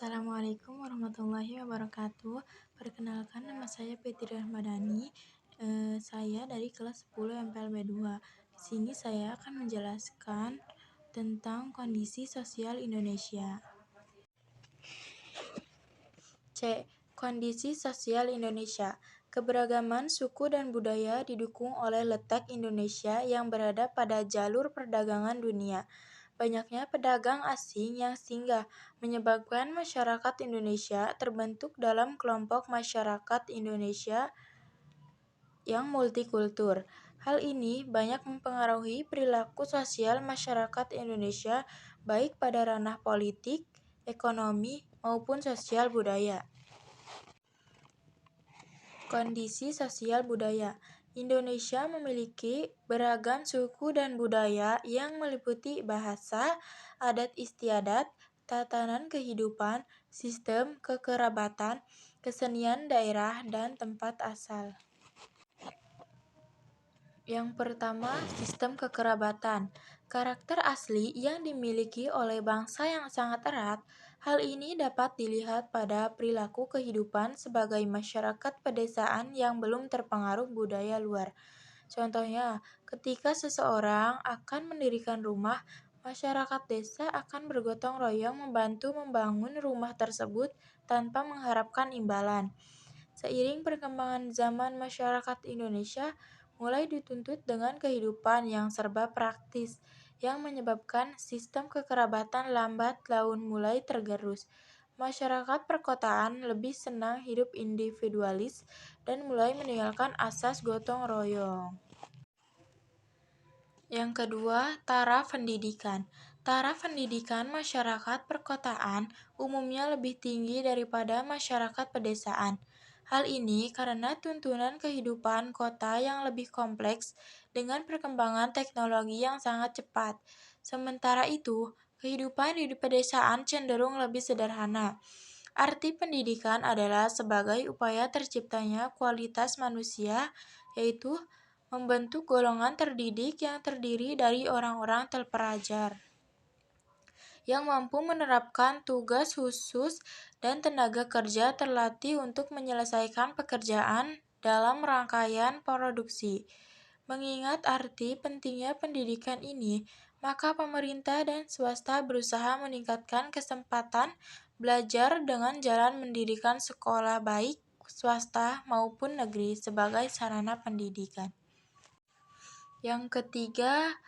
Assalamualaikum warahmatullahi wabarakatuh. Perkenalkan, nama saya Fitri Rahmadani. Saya dari kelas 10 MPLB 2. Di sini saya akan menjelaskan tentang kondisi sosial Indonesia. C. Kondisi sosial Indonesia. Keberagaman suku dan budaya didukung oleh letak Indonesia yang berada pada jalur perdagangan dunia. Banyaknya pedagang asing yang singgah menyebabkan masyarakat Indonesia terbentuk dalam kelompok masyarakat Indonesia yang multikultur. Hal ini banyak mempengaruhi perilaku sosial masyarakat Indonesia baik pada ranah politik, ekonomi, maupun sosial budaya. Kondisi sosial budaya. Indonesia memiliki beragam suku dan budaya yang meliputi bahasa, adat istiadat, tatanan kehidupan, sistem kekerabatan, kesenian daerah, dan tempat asal. Yang pertama, sistem kekerabatan. Karakter asli yang dimiliki oleh bangsa yang sangat erat. Hal ini dapat dilihat pada perilaku kehidupan sebagai masyarakat pedesaan yang belum terpengaruh budaya luar. Contohnya, ketika seseorang akan mendirikan rumah, masyarakat desa akan bergotong royong membantu membangun rumah tersebut tanpa mengharapkan imbalan. Seiring perkembangan zaman, masyarakat Indonesia mulai dituntut dengan kehidupan yang serba praktis, yang menyebabkan sistem kekerabatan lambat laun mulai tergerus. Masyarakat perkotaan lebih senang hidup individualis dan mulai meninggalkan asas gotong royong. Yang kedua, taraf pendidikan. Taraf pendidikan masyarakat perkotaan umumnya lebih tinggi daripada masyarakat pedesaan. Hal ini karena tuntunan kehidupan kota yang lebih kompleks dengan perkembangan teknologi yang sangat cepat. Sementara itu, kehidupan di pedesaan cenderung lebih sederhana. Arti pendidikan adalah sebagai upaya terciptanya kualitas manusia, yaitu membentuk golongan terdidik yang terdiri dari orang-orang terpelajar yang mampu menerapkan tugas khusus dan tenaga kerja terlatih untuk menyelesaikan pekerjaan dalam rangkaian produksi. Mengingat arti pentingnya pendidikan ini, maka pemerintah dan swasta berusaha meningkatkan kesempatan belajar dengan jalan mendirikan sekolah baik swasta maupun negeri sebagai sarana pendidikan. Yang ketiga,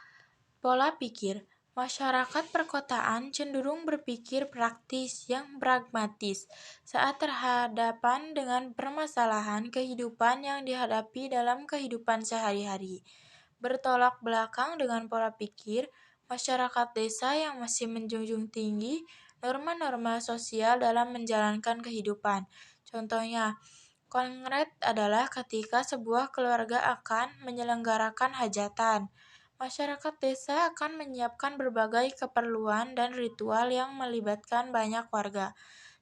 pola pikir. Masyarakat perkotaan cenderung berpikir praktis yang pragmatis saat terhadapan dengan permasalahan kehidupan yang dihadapi dalam kehidupan sehari-hari. Bertolak belakang dengan pola pikir masyarakat desa yang masih menjunjung tinggi norma-norma sosial dalam menjalankan kehidupan. Contohnya, konkret adalah ketika sebuah keluarga akan menyelenggarakan hajatan. Masyarakat desa akan menyiapkan berbagai keperluan dan ritual yang melibatkan banyak warga.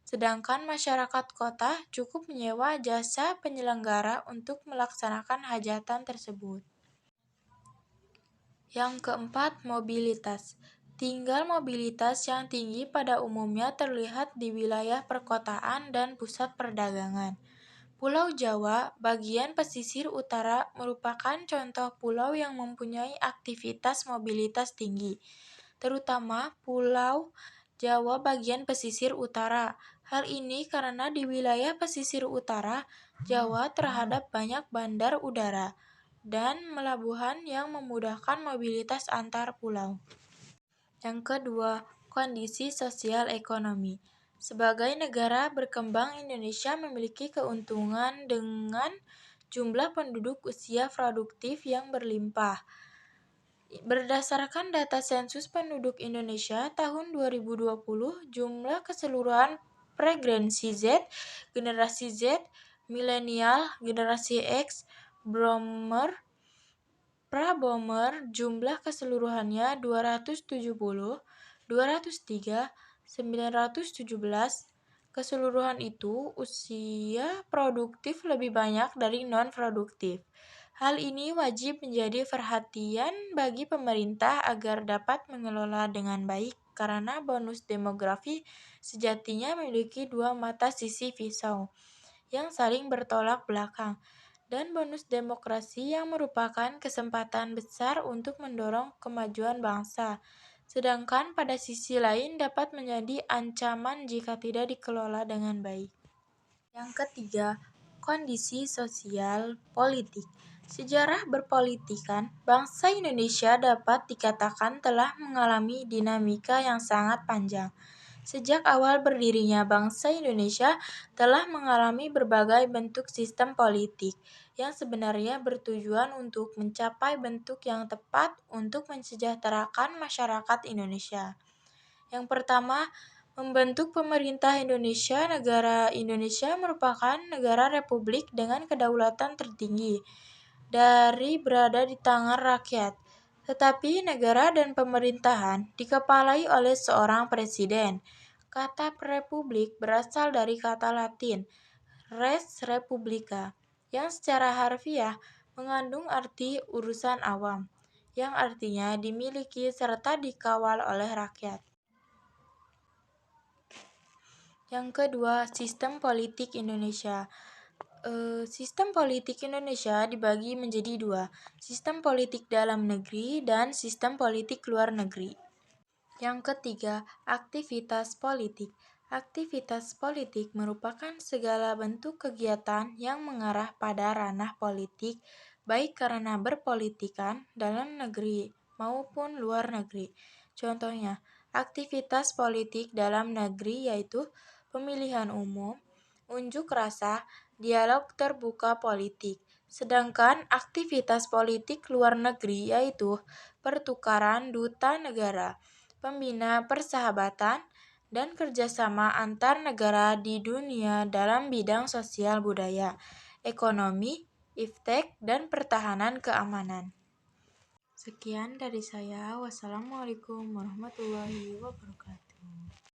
Sedangkan masyarakat kota cukup menyewa jasa penyelenggara untuk melaksanakan hajatan tersebut. Yang keempat, mobilitas. Tinggal mobilitas yang tinggi pada umumnya terlihat di wilayah perkotaan dan pusat perdagangan. Pulau Jawa, bagian pesisir utara, merupakan contoh pulau yang mempunyai aktivitas mobilitas tinggi, terutama Pulau Jawa bagian pesisir utara. Hal ini karena di wilayah pesisir utara Jawa terhadap banyak bandar udara dan pelabuhan yang memudahkan mobilitas antar pulau. Yang kedua, kondisi sosial ekonomi. Sebagai negara berkembang, Indonesia memiliki keuntungan dengan jumlah penduduk usia produktif yang berlimpah. Berdasarkan data sensus penduduk Indonesia tahun 2020, jumlah keseluruhan pregenerasi Z, generasi Z, milenial, generasi X, pra-boomer, jumlah keseluruhannya 270, 203, 917. Keseluruhan itu usia produktif lebih banyak dari non-produktif. Hal ini wajib menjadi perhatian bagi pemerintah agar dapat mengelola dengan baik. karena bonus demografi sejatinya memiliki dua mata sisi pisau yang saling bertolak belakang, dan bonus demokrasi yang merupakan kesempatan besar untuk mendorong kemajuan bangsa, sedangkan pada sisi lain dapat menjadi ancaman jika tidak dikelola dengan baik. Yang ketiga, kondisi sosial politik. Sejarah berpolitikan, bangsa Indonesia dapat dikatakan telah mengalami dinamika yang sangat panjang. Sejak awal berdirinya bangsa Indonesia telah mengalami berbagai bentuk sistem politik yang sebenarnya bertujuan untuk mencapai bentuk yang tepat untuk mensejahterakan masyarakat Indonesia. Yang pertama, membentuk pemerintah Indonesia. Negara Indonesia merupakan negara republik dengan kedaulatan tertinggi dari berada di tangan rakyat. Tetapi negara dan pemerintahan dikepalai oleh seorang presiden. Kata republik berasal dari kata Latin res publica, yang secara harfiah mengandung arti urusan awam, yang artinya dimiliki serta dikawal oleh rakyat. Yang kedua, sistem politik Indonesia. Sistem politik Indonesia dibagi menjadi dua, sistem politik dalam negeri dan sistem politik luar negeri. Yang ketiga, aktivitas politik. Aktivitas politik merupakan segala bentuk kegiatan yang mengarah pada ranah politik, baik karena berpolitikan dalam negeri maupun luar negeri. Contohnya, aktivitas politik dalam negeri yaitu pemilihan umum, unjuk rasa, dialog terbuka politik. Sedangkan aktivitas politik luar negeri yaitu pertukaran duta negara, pembina persahabatan, dan kerjasama antar negara di dunia dalam bidang sosial budaya, ekonomi, iptek, dan pertahanan keamanan. Sekian dari saya. Wassalamualaikum warahmatullahi wabarakatuh.